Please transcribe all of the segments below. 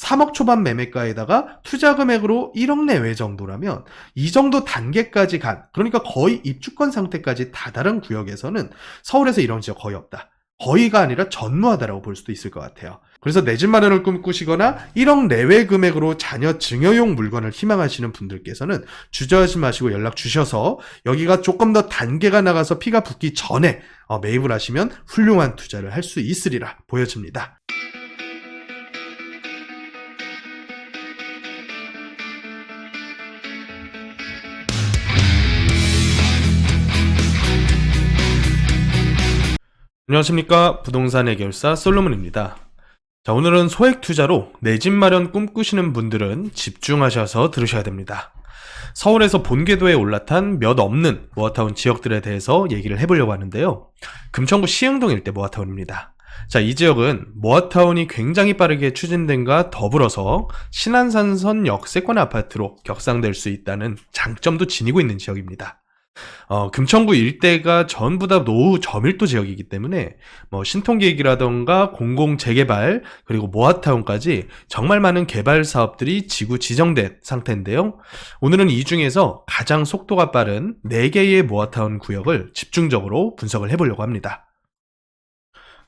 3억 초반 매매가에다가 투자 금액으로 1억 내외 정도라면 이 정도 단계까지 그러니까 거의 입주권 상태까지 다다른 구역에서는 서울에서 이런 지역 거의 없다. 거의가 아니라 전무하다라고 볼 수도 있을 것 같아요. 그래서 내 집 마련을 꿈꾸시거나 1억 내외 금액으로 자녀 증여용 물건을 희망하시는 분들께서는 주저하지 마시고 연락 주셔서 여기가 조금 더 단계가 나가서 피가 붙기 전에 매입을 하시면 훌륭한 투자를 할 수 있으리라 보여집니다. 안녕하십니까, 부동산 해결사 솔로몬입니다. 자, 오늘은 소액 투자로 내 집 마련 꿈꾸시는 분들은 집중하셔서 들으셔야 됩니다. 서울에서 본궤도에 올라탄 몇 없는 모아타운 지역들에 대해서 얘기를 해보려고 하는데요. 금천구 시흥동 일대 모아타운입니다. 자, 이 지역은 모아타운이 굉장히 빠르게 추진된과 더불어서 신안산선 역세권 아파트로 격상될 수 있다는 장점도 지니고 있는 지역입니다. 금천구 일대가 전부 다 노후 저밀도 지역이기 때문에 신통계획이라던가 공공재개발 그리고 모아타운까지 정말 많은 개발 사업들이 지구 지정된 상태인데요. 오늘은 이 중에서 가장 속도가 빠른 4개의 모아타운 구역을 집중적으로 분석을 해보려고 합니다.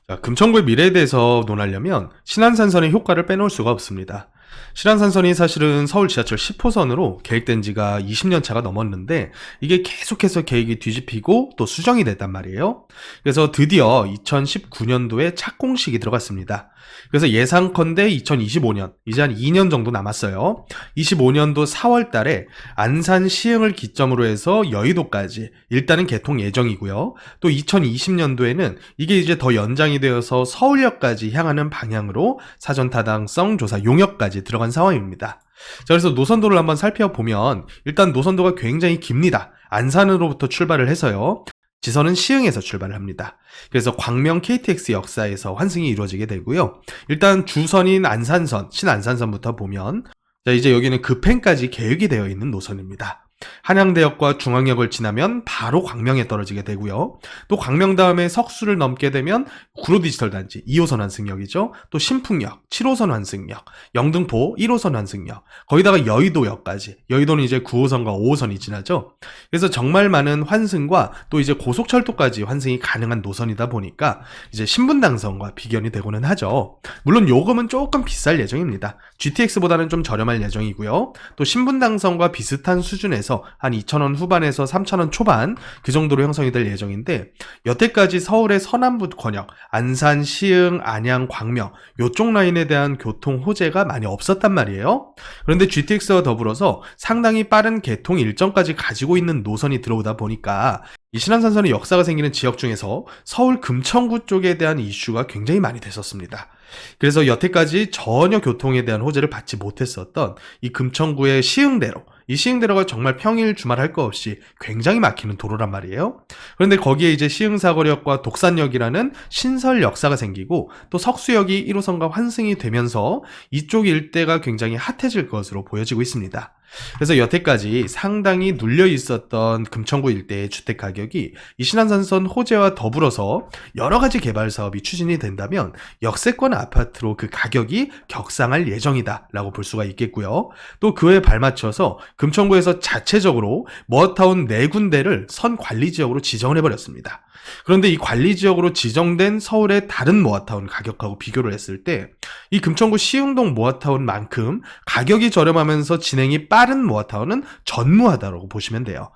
자, 금천구의 미래에 대해서 논하려면 신안산선의 효과를 빼놓을 수가 없습니다. 신안산선이 사실은 서울 지하철 10호선으로 계획된 지가 20년 차가 넘었는데 이게 계속해서 계획이 뒤집히고 또 수정이 됐단 말이에요. 그래서 드디어 2019년도에 착공식이 들어갔습니다. 그래서 예상컨대 2025년, 이제 한 2년 정도 남았어요. 25년도 4월 달에 안산 시흥을 기점으로 해서 여의도까지 일단은 개통 예정이고요. 또 2020년도에는 이게 이제 더 연장이 되어서 서울역까지 향하는 방향으로 사전 타당성 조사 용역까지 들어간 상황입니다. 자, 그래서 노선도를 한번 살펴보면 일단 노선도가 굉장히 깁니다. 안산으로부터 출발을 해서요. 지선은 시흥에서 출발을 합니다. 그래서 광명 KTX 역사에서 환승이 이루어지게 되고요. 일단 주선인 안산선, 신안산선부터 보면 자, 이제 여기는 급행까지 계획이 되어 있는 노선입니다. 한양대역과 중앙역을 지나면 바로 광명에 떨어지게 되고요. 또 광명 다음에 석수를 넘게 되면 구로디지털단지 2호선 환승역이죠. 또 신풍역, 7호선 환승역, 영등포 1호선 환승역, 거기다가 여의도역까지. 여의도는 이제 9호선과 5호선이 지나죠. 그래서 정말 많은 환승과 또 이제 고속철도까지 환승이 가능한 노선이다 보니까 이제 신분당선과 비견이 되고는 하죠. 물론 요금은 조금 비쌀 예정입니다. GTX보다는 좀 저렴할 예정이고요. 또 신분당선과 비슷한 수준에서 한 2,000원 후반에서 3,000원 초반 그 정도로 형성이 될 예정인데 여태까지 서울의 서남부 권역, 안산, 시흥, 안양, 광명 요쪽 라인에 대한 교통 호재가 많이 없었단 말이에요. 그런데 GTX와 더불어서 상당히 빠른 개통 일정까지 가지고 있는 노선이 들어오다 보니까 이 신안산선의 역사가 생기는 지역 중에서 서울 금천구 쪽에 대한 이슈가 굉장히 많이 됐었습니다. 그래서 여태까지 전혀 교통에 대한 호재를 받지 못했었던 이 금천구의 시흥대로, 이 시흥대로가 정말 평일 주말 할 거 없이 굉장히 막히는 도로란 말이에요. 그런데 거기에 이제 시흥사거리역과 독산역이라는 신설 역사가 생기고 또 석수역이 1호선과 환승이 되면서 이쪽 일대가 굉장히 핫해질 것으로 보여지고 있습니다. 그래서 여태까지 상당히 눌려 있었던 금천구 일대의 주택 가격이 이 신안산선 호재와 더불어서 여러 가지 개발 사업이 추진이 된다면 역세권 아파트로 그 가격이 격상할 예정이다 라고 볼 수가 있겠고요. 또 그에 발맞춰서 금천구에서 자체적으로 모아타운 4군데를 선관리지역으로 지정을 해버렸습니다. 그런데 이 관리지역으로 지정된 서울의 다른 모아타운 가격하고 비교를 했을 때 이 금천구 시흥동 모아타운만큼 가격이 저렴하면서 진행이 빠른 모아타운은 전무하다라고 보시면 돼요.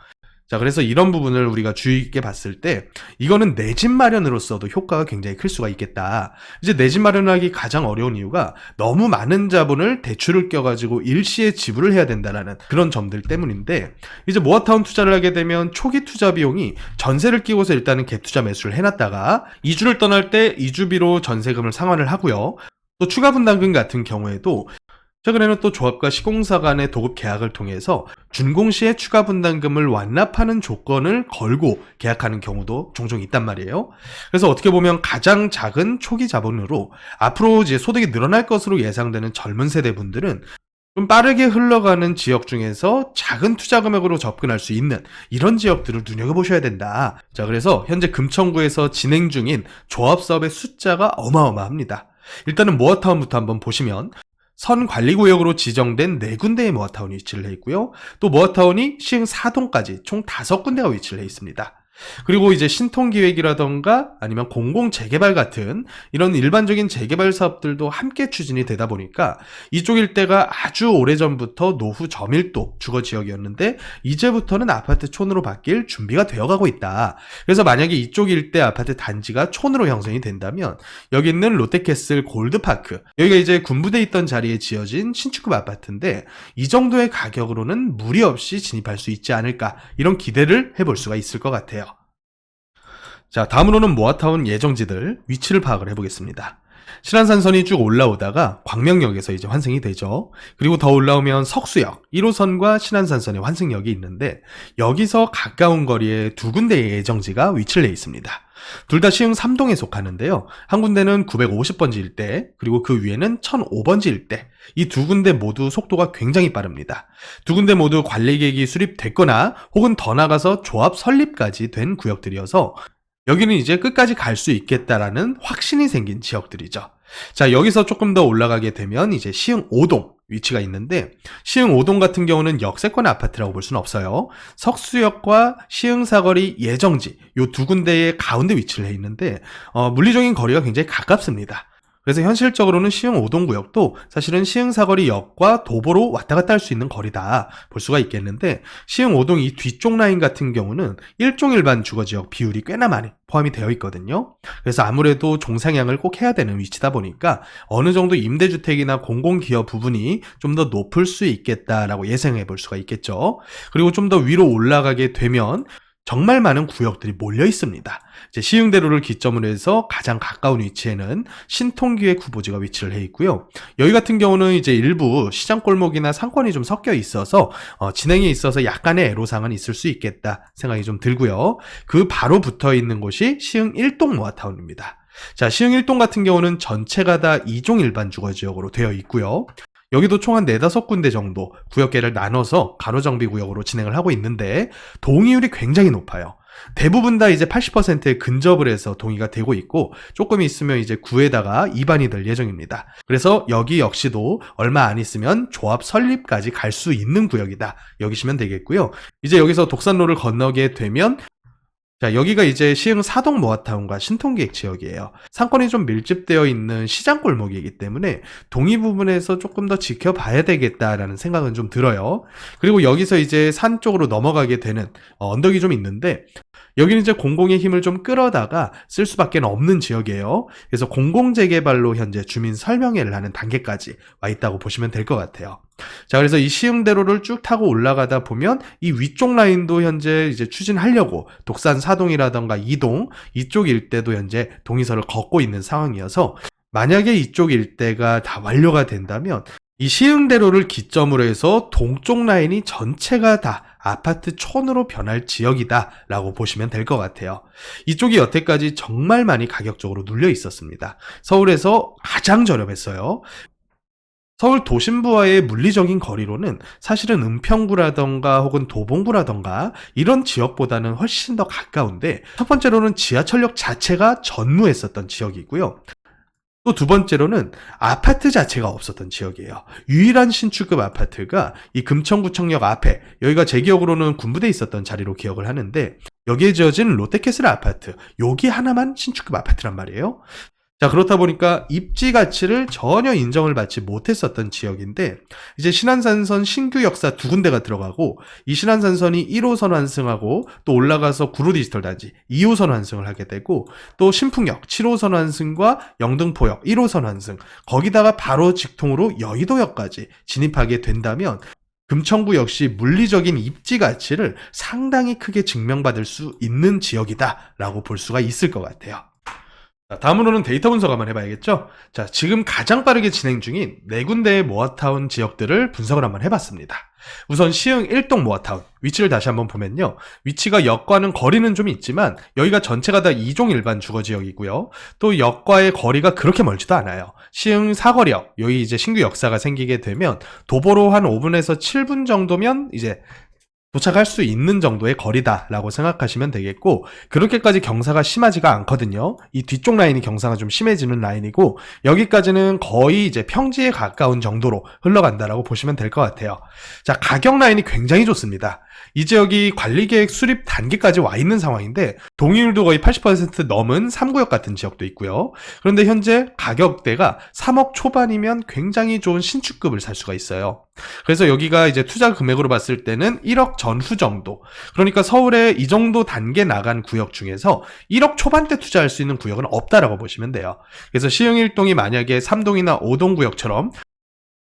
자, 그래서 이런 부분을 우리가 주의 있게 봤을 때 이거는 내 집 마련으로서도 효과가 굉장히 클 수가 있겠다. 이제 내 집 마련하기 가장 어려운 이유가 너무 많은 자본을 대출을 껴가지고 일시에 지불을 해야 된다라는 그런 점들 때문인데 이제 모아타운 투자를 하게 되면 초기 투자 비용이 전세를 끼고서 일단은 갭 투자 매수를 해놨다가 이주를 떠날 때 이주비로 전세금을 상환을 하고요. 또 추가 분담금 같은 경우에도 최근에는 또 조합과 시공사 간의 도급 계약을 통해서 준공시에 추가 분담금을 완납하는 조건을 걸고 계약하는 경우도 종종 있단 말이에요. 그래서 어떻게 보면 가장 작은 초기 자본으로 앞으로 이제 소득이 늘어날 것으로 예상되는 젊은 세대분들은 좀 빠르게 흘러가는 지역 중에서 작은 투자 금액으로 접근할 수 있는 이런 지역들을 눈여겨보셔야 된다. 자, 그래서 현재 금천구에서 진행 중인 조합사업의 숫자가 어마어마합니다. 일단은 모아타운부터 한번 보시면 선 관리구역으로 지정된 4군데의 모아타운이 위치를 해 있고요. 또 모아타운이 시흥 4동까지 총 5군데가 위치를 해 있습니다. 그리고 이제 신통기획이라던가 아니면 공공재개발 같은 이런 일반적인 재개발 사업들도 함께 추진이 되다 보니까 이쪽 일대가 아주 오래전부터 노후 저밀도 주거지역이었는데 이제부터는 아파트촌으로 바뀔 준비가 되어가고 있다. 그래서 만약에 이쪽 일대 아파트 단지가 촌으로 형성이 된다면 여기 있는 롯데캐슬 골드파크, 여기가 이제 군부대 있던 자리에 지어진 신축급 아파트인데 이 정도의 가격으로는 무리 없이 진입할 수 있지 않을까, 이런 기대를 해볼 수가 있을 것 같아요. 자, 다음으로는 모아타운 예정지들 위치를 파악을 해보겠습니다. 신안산선이 쭉 올라오다가 광명역에서 이제 환승이 되죠. 그리고 더 올라오면 석수역 1호선과 신안산선의 환승역이 있는데 여기서 가까운 거리에 2군데의 예정지가 위치를 해 있습니다. 둘 다 시흥 3동에 속하는데요. 한 군데는 950번지 일대, 그리고 그 위에는 1005번지 일대. 이 2군데 모두 속도가 굉장히 빠릅니다. 2군데 모두 관리계획이 수립됐거나 혹은 더 나가서 조합 설립까지 된 구역들이어서 여기는 이제 끝까지 갈 수 있겠다라는 확신이 생긴 지역들이죠. 자, 여기서 조금 더 올라가게 되면 이제 시흥 5동 위치가 있는데, 시흥 5동 같은 경우는 역세권 아파트라고 볼 수는 없어요. 석수역과 시흥 사거리 예정지 요 2군데의 가운데 위치를 해 있는데 물리적인 거리가 굉장히 가깝습니다. 그래서 현실적으로는 시흥 5동 구역도 사실은 시흥 사거리 역과 도보로 왔다 갔다 할 수 있는 거리다 볼 수가 있겠는데, 시흥 5동 이 뒤쪽 라인 같은 경우는 일종일반 주거지역 비율이 꽤나 많이 포함이 되어 있거든요. 그래서 아무래도 종상향을 꼭 해야 되는 위치다 보니까 어느 정도 임대주택이나 공공기업 부분이 좀 더 높을 수 있겠다라고 예상해 볼 수가 있겠죠. 그리고 좀 더 위로 올라가게 되면 정말 많은 구역들이 몰려 있습니다. 이제 시흥대로를 기점으로 해서 가장 가까운 위치에는 신통기획 후보지가 위치를 해 있고요. 여기 같은 경우는 이제 일부 시장골목이나 상권이 좀 섞여 있어서 진행에 있어서 약간의 애로사항은 있을 수 있겠다 생각이 좀 들고요. 그 바로 붙어 있는 곳이 시흥 1동 모아타운입니다. 자, 시흥 1동 같은 경우는 전체가 다 2종 일반 주거지역으로 되어 있고요. 여기도 총 한 4-5군데 정도 구역계를 나눠서 가로정비 구역으로 진행을 하고 있는데 동의율이 굉장히 높아요. 대부분 다 이제 80%에 근접을 해서 동의가 되고 있고, 조금 있으면 이제 구에다가 입안이 될 예정입니다. 그래서 여기 역시도 얼마 안 있으면 조합 설립까지 갈 수 있는 구역이다 여기시면 되겠고요. 이제 여기서 독산로를 건너게 되면, 자, 여기가 이제 시흥 4동 모아타운과 신통기획 지역이에요. 상권이 좀 밀집되어 있는 시장골목이기 때문에 동의 부분에서 조금 더 지켜봐야 되겠다라는 생각은 좀 들어요. 그리고 여기서 이제 산 쪽으로 넘어가게 되는 언덕이 좀 있는데, 여기는 이제 공공의 힘을 좀 끌어다가 쓸 수밖에 없는 지역이에요. 그래서 공공재개발로 현재 주민 설명회를 하는 단계까지 와 있다고 보시면 될 것 같아요. 자, 그래서 이 시흥대로를 쭉 타고 올라가다 보면 이 위쪽 라인도 현재 이제 추진하려고 독산 4동이라던가 2동 이쪽 일대도 현재 동의서를 걷고 있는 상황이어서, 만약에 이쪽 일대가 다 완료가 된다면 이 시흥대로를 기점으로 해서 동쪽 라인이 전체가 다 아파트촌으로 변할 지역이다 라고 보시면 될 것 같아요. 이쪽이 여태까지 정말 많이 가격적으로 눌려 있었습니다. 서울에서 가장 저렴했어요. 서울 도심부와의 물리적인 거리로는 사실은 은평구라던가 혹은 도봉구라던가 이런 지역보다는 훨씬 더 가까운데, 첫 번째로는 지하철역 자체가 전무했었던 지역이고요. 또 두 번째로는 아파트 자체가 없었던 지역이에요. 유일한 신축급 아파트가 이 금천구청역 앞에, 여기가 제 기억으로는 군부대에 있었던 자리로 기억을 하는데, 여기에 지어진 롯데캐슬 아파트, 여기 하나만 신축급 아파트란 말이에요. 자, 그렇다 보니까 입지 가치를 전혀 인정을 받지 못했었던 지역인데, 이제 신안산선 신규 역사 2군데가 들어가고, 이 신안산선이 1호선 환승하고 또 올라가서 구로디지털 단지 2호선 환승을 하게 되고, 또 신풍역 7호선 환승과 영등포역 1호선 환승, 거기다가 바로 직통으로 여의도역까지 진입하게 된다면 금천구 역시 물리적인 입지 가치를 상당히 크게 증명받을 수 있는 지역이다 라고 볼 수가 있을 것 같아요. 자, 다음으로는 데이터 분석 한번 해봐야겠죠? 자, 지금 가장 빠르게 진행 중인 4군데의 모아타운 지역들을 분석을 한번 해봤습니다. 우선 시흥 1동 모아타운 위치를 다시 한번 보면요, 위치가 역과는 거리는 좀 있지만 여기가 전체가 다 2종 일반 주거지역이고요, 또 역과의 거리가 그렇게 멀지도 않아요. 시흥 사거리역, 여기 이제 신규 역사가 생기게 되면 도보로 한 5분에서 7분 정도면 이제 도착할 수 있는 정도의 거리다라고 생각하시면 되겠고, 그렇게까지 경사가 심하지가 않거든요. 이 뒤쪽 라인이 경사가 좀 심해지는 라인이고, 여기까지는 거의 이제 평지에 가까운 정도로 흘러간다라고 보시면 될 것 같아요. 자, 가격 라인이 굉장히 좋습니다. 이 지역이 관리계획 수립 단계까지 와 있는 상황인데, 동의율도 거의 80% 넘은 3구역 같은 지역도 있고요. 그런데 현재 가격대가 3억 초반이면 굉장히 좋은 신축급을 살 수가 있어요. 그래서 여기가 이제 투자 금액으로 봤을 때는 1억 전후 정도. 그러니까 서울에 이 정도 단계 나간 구역 중에서 1억 초반대 투자할 수 있는 구역은 없다라고 보시면 돼요. 그래서 시흥 1동이 만약에 3동이나 5동 구역처럼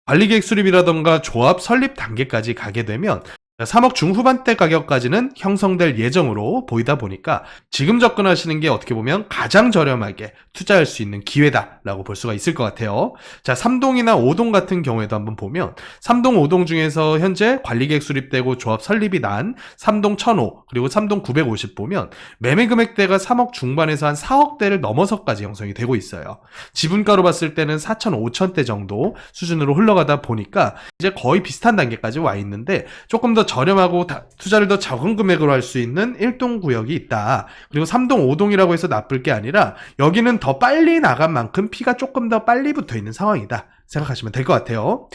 관리계획 수립이라던가 조합 설립 단계까지 가게 되면 3억 중후반대 가격까지는 형성될 예정으로 보이다 보니까 지금 접근하시는 게 어떻게 보면 가장 저렴하게 투자할 수 있는 기회다라고 볼 수가 있을 것 같아요. 자, 3동이나 5동 같은 경우에도 한번 보면 3동, 5동 중에서 현재 관리계획 수립되고 조합 설립이 난 3동 1005 그리고 3동 950 보면 매매 금액대가 3억 중반에서 한 4억대를 넘어서까지 형성이 되고 있어요. 지분가로 봤을 때는 4천, 5천대 정도 수준으로 흘러가다 보니까 이제 거의 비슷한 단계까지 와 있는데 조금 더 저렴하고 투자를 더 적은 금액으로 할 수 있는 1동 구역이 있다. 그리고 3동, 5동이라고 해서 나쁠 게 아니라 여기는 더 빨리 나간 만큼 피가 조금 더 빨리 붙어 있는 상황이다 생각하시면 될 것 같아요.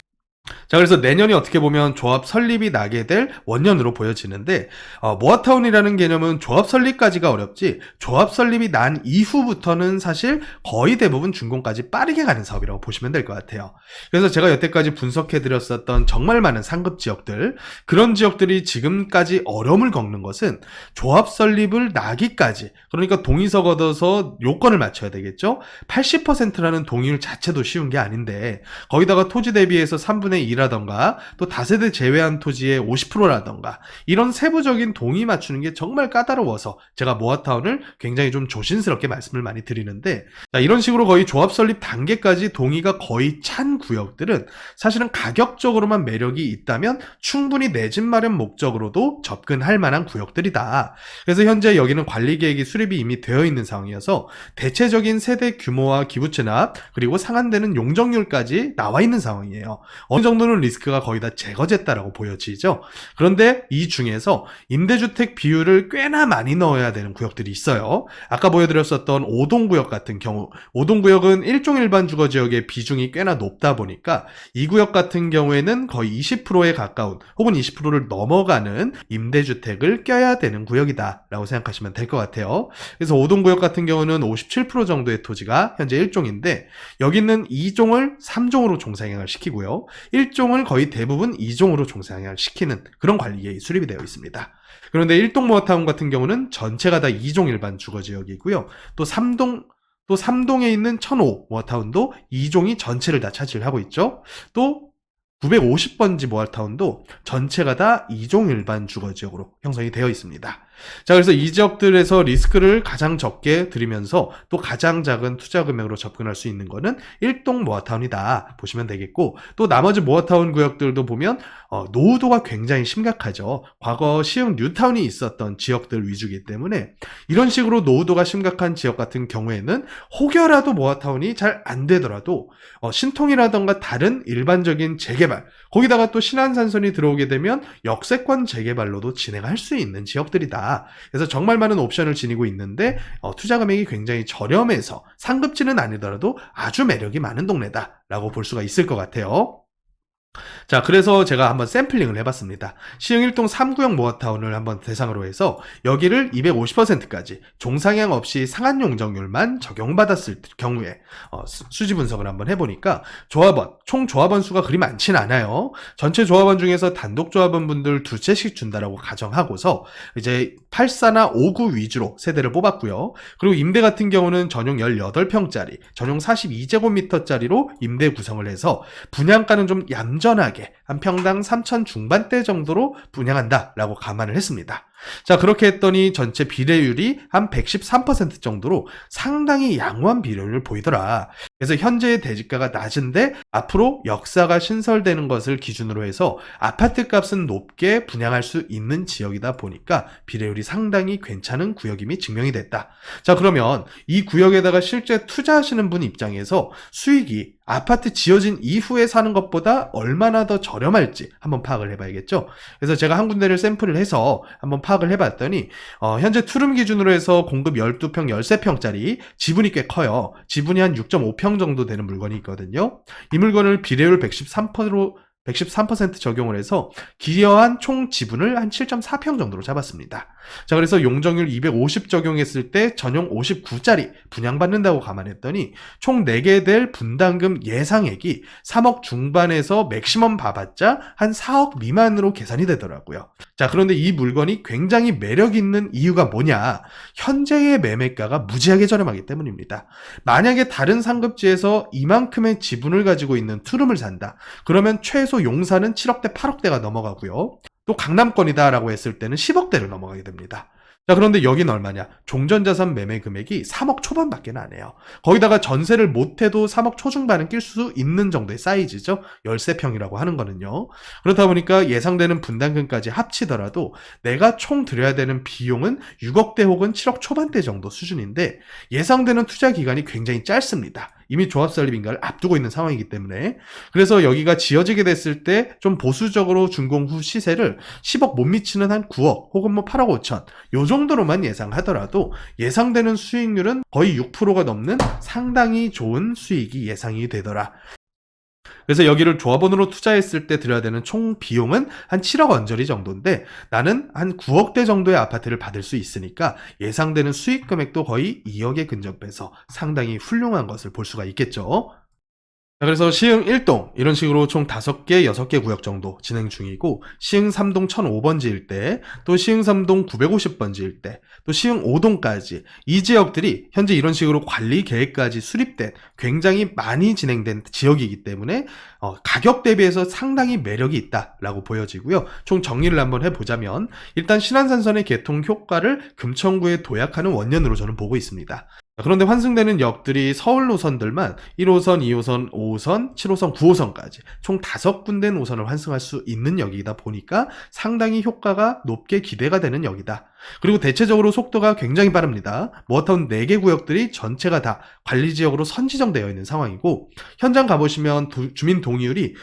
자, 그래서 내년이 어떻게 보면 조합 설립이 나게 될 원년으로 보여지는데, 모아타운이라는 개념은 조합 설립까지가 어렵지, 조합 설립이 난 이후부터는 사실 거의 대부분 준공까지 빠르게 가는 사업이라고 보시면 될 것 같아요. 그래서 제가 여태까지 분석해드렸었던 정말 많은 상급 지역들, 그런 지역들이 지금까지 어려움을 겪는 것은 조합 설립을 나기까지, 그러니까 동의석 얻어서 요건을 맞춰야 되겠죠? 80%라는 동의율 자체도 쉬운 게 아닌데, 거기다가 토지 대비해서 3분의 2라던가 또 다세대 제외한 토지의 50%라던가 이런 세부적인 동의 맞추는 게 정말 까다로워서 제가 모아타운을 굉장히 좀 조심스럽게 말씀을 많이 드리는데, 자, 이런 식으로 거의 조합 설립 단계까지 동의가 거의 찬 구역들은 사실은 가격적으로만 매력이 있다면 충분히 내 집 마련 목적으로도 접근할 만한 구역들이다. 그래서 현재 여기는 관리계획이 수립이 이미 되어 있는 상황이어서 대체적인 세대 규모와 기부채납 그리고 상한되는 용적률까지 나와 있는 상황이에요. 어느 정도는 리스크가 거의 다 제거됐다라고 보여지죠. 그런데 이 중에서 임대주택 비율을 꽤나 많이 넣어야 되는 구역들이 있어요. 아까 보여드렸었던 5동구역 같은 경우, 5동구역은 1종 일반 주거지역의 비중이 꽤나 높다 보니까 이 구역 같은 경우에는 거의 20%에 가까운 혹은 20%를 넘어가는 임대주택을 껴야 되는 구역이다 라고 생각하시면 될 것 같아요. 그래서 5동구역 같은 경우는 57% 정도의 토지가 현재 1종인데 여기는 2종을 3종으로 종상향을 시키고요. 1종을 거의 대부분 2종으로 종상향을 시키는 그런 관리계획이 수립이 되어 있습니다. 그런데 1동 모아타운 같은 경우는 전체가 다 2종 일반 주거지역이고요. 또 3동에 있는 1005 모아타운도 2종이 전체를 다 차지를 하고 있죠. 또 950번지 모아타운도 전체가 다 2종 일반 주거지역으로 형성이 되어 있습니다. 자, 그래서 이 지역들에서 리스크를 가장 적게 들이면서 또 가장 작은 투자 금액으로 접근할 수 있는 거는 1동 모아타운이다 보시면 되겠고, 또 나머지 모아타운 구역들도 보면 노후도가 굉장히 심각하죠. 과거 시흥 뉴타운이 있었던 지역들 위주이기 때문에 이런 식으로 노후도가 심각한 지역 같은 경우에는 혹여라도 모아타운이 잘 안 되더라도 신통이라던가 다른 일반적인 재개발, 거기다가 또 신안산선이 들어오게 되면 역세권 재개발로도 진행할 수 있는 지역들이다. 그래서 정말 많은 옵션을 지니고 있는데 투자 금액이 굉장히 저렴해서 상급지는 아니더라도 아주 매력이 많은 동네다라고 볼 수가 있을 것 같아요. 자, 그래서 제가 한번 샘플링을 해봤습니다. 시흥 1동 3구역 모아타운을 한번 대상으로 해서 여기를 250%까지 종상향 없이 상한 용적률만 적용받았을 경우에 수지 분석을 한번 해보니까 총 조합원 수가 그리 많진 않아요. 전체 조합원 중에서 단독 조합원 분들 2채씩 준다라고 가정하고서 이제 84나 59 위주로 세대를 뽑았고요. 그리고 임대 같은 경우는 전용 18평짜리, 전용 42제곱미터짜리로 임대 구성을 해서 분양가는 좀 얌전하게 한 평당 3천 중반대 정도로 분양한다라고 감안을 했습니다. 자, 그렇게 했더니 전체 비례율이 한 113% 정도로 상당히 양호한 비례율을 보이더라. 그래서 현재의 대지가가 낮은데 앞으로 역사가 신설되는 것을 기준으로 해서 아파트 값은 높게 분양할 수 있는 지역이다 보니까 비례율이 상당히 괜찮은 구역임이 증명이 됐다. 자, 그러면 이 구역에다가 실제 투자하시는 분 입장에서 수익이 아파트 지어진 이후에 사는 것보다 얼마나 더 저렴할지 한번 파악을 해봐야겠죠. 그래서 제가 한 군데를 샘플을 해서 한번 파악을 해봤더니 현재 투룸 기준으로 해서 공급 12평, 13평짜리 지분이 꽤 커요. 지분이 한 6.5평 정도 되는 물건이 있거든요. 이 물건을 비례율 113% 적용을 해서 기여한 총 지분을 한 7.4평 정도로 잡았습니다. 자, 그래서 용적률 250 적용했을 때 전용 59짜리 분양받는다고 감안했더니 총 내게 될 분담금 예상액이 3억 중반에서 맥시멈 봐봤자 한 4억 미만으로 계산이 되더라고요. 자, 그런데 이 물건이 굉장히 매력 있는 이유가 뭐냐? 현재의 매매가가 무지하게 저렴하기 때문입니다. 만약에 다른 상급지에서 이만큼의 지분을 가지고 있는 투룸을 산다. 그러면 최소 용산은 7억대, 8억대가 넘어가고요. 또 강남권이다라고 했을 때는 10억대를 넘어가게 됩니다. 자, 그런데 여긴 얼마냐? 종전자산 매매 금액이 3억 초반밖에 안 해요. 거기다가 전세를 못해도 3억 초중반은 낄 수 있는 정도의 사이즈죠. 13평이라고 하는 거는요. 그렇다 보니까 예상되는 분담금까지 합치더라도 내가 총 들여야 되는 비용은 6억대 혹은 7억 초반대 정도 수준인데 예상되는 투자 기간이 굉장히 짧습니다. 이미 조합설립인가를 앞두고 있는 상황이기 때문에. 그래서 여기가 지어지게 됐을 때 좀 보수적으로 준공 후 시세를 10억 못 미치는 한 9억 혹은 8억 5천 요 정도로만 예상하더라도 예상되는 수익률은 거의 6%가 넘는 상당히 좋은 수익이 예상이 되더라. 그래서 여기를 조합원으로 투자했을 때 들여야 되는 총 비용은 한 7억 언저리 정도인데 나는 한 9억대 정도의 아파트를 받을 수 있으니까 예상되는 수익 금액도 거의 2억에 근접해서 상당히 훌륭한 것을 볼 수가 있겠죠. 자, 그래서 시흥 1동 이런 식으로 총 5개, 6개 구역 정도 진행 중이고 시흥 3동 1005번지 일대, 또 시흥 3동 950번지 일대, 또 시흥 5동까지 이 지역들이 현재 이런 식으로 관리 계획까지 수립된 굉장히 많이 진행된 지역이기 때문에 가격 대비해서 상당히 매력이 있다라고 보여지고요. 총 정리를 한번 해보자면 일단 신안산선의 개통 효과를 금천구에 도약하는 원년으로 저는 보고 있습니다. 그런데 환승되는 역들이 서울 노선들만 1호선, 2호선, 5호선, 7호선, 9호선까지 총 5군데 노선을 환승할 수 있는 역이다 보니까 상당히 효과가 높게 기대가 되는 역이다. 그리고 대체적으로 속도가 굉장히 빠릅니다. 모아타운 4개 구역들이 전체가 다 관리지역으로 선지정되어 있는 상황이고 현장 가보시면 주민 동의율이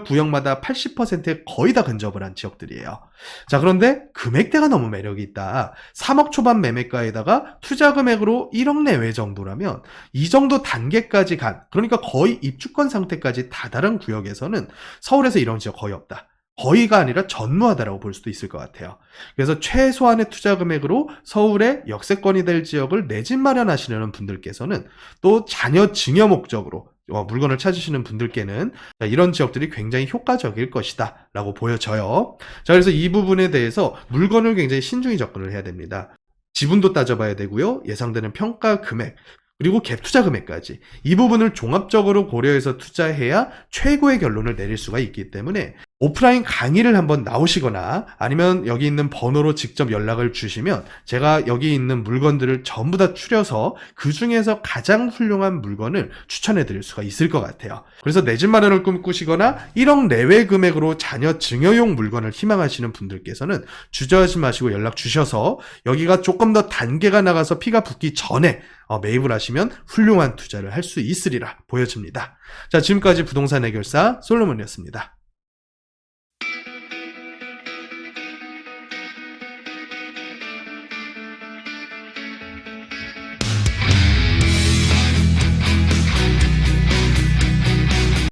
구역마다 80%에 거의 다 근접을 한 지역들이에요. 자, 그런데 금액대가 너무 매력이 있다. 3억 초반 매매가에다가 투자 금액으로 1억 내외 정도라면 이 정도 단계까지 그러니까 거의 입주권 상태까지 다다른 구역에서는 서울에서 이런 지역 거의 없다. 거의가 아니라 전무하다라고 볼 수도 있을 것 같아요. 그래서 최소한의 투자 금액으로 서울의 역세권이 될 지역을 내 집 마련하시려는 분들께서는 또 자녀 증여 목적으로 물건을 찾으시는 분들께는 이런 지역들이 굉장히 효과적일 것이다 라고 보여져요. 자, 그래서 이 부분에 대해서 물건을 굉장히 신중히 접근을 해야 됩니다. 지분도 따져봐야 되고요. 예상되는 평가 금액 그리고 갭 투자 금액까지 이 부분을 종합적으로 고려해서 투자해야 최고의 결론을 내릴 수가 있기 때문에 오프라인 강의를 한번 나오시거나 아니면 여기 있는 번호로 직접 연락을 주시면 제가 여기 있는 물건들을 전부 다 추려서 그 중에서 가장 훌륭한 물건을 추천해 드릴 수가 있을 것 같아요. 그래서 내 집 마련을 꿈꾸시거나 1억 내외 금액으로 자녀 증여용 물건을 희망하시는 분들께서는 주저하지 마시고 연락 주셔서 여기가 조금 더 단계가 나가서 피가 붙기 전에 매입을 하시면 훌륭한 투자를 할 수 있으리라 보여집니다. 자, 지금까지 부동산 해결사 솔로몬이었습니다.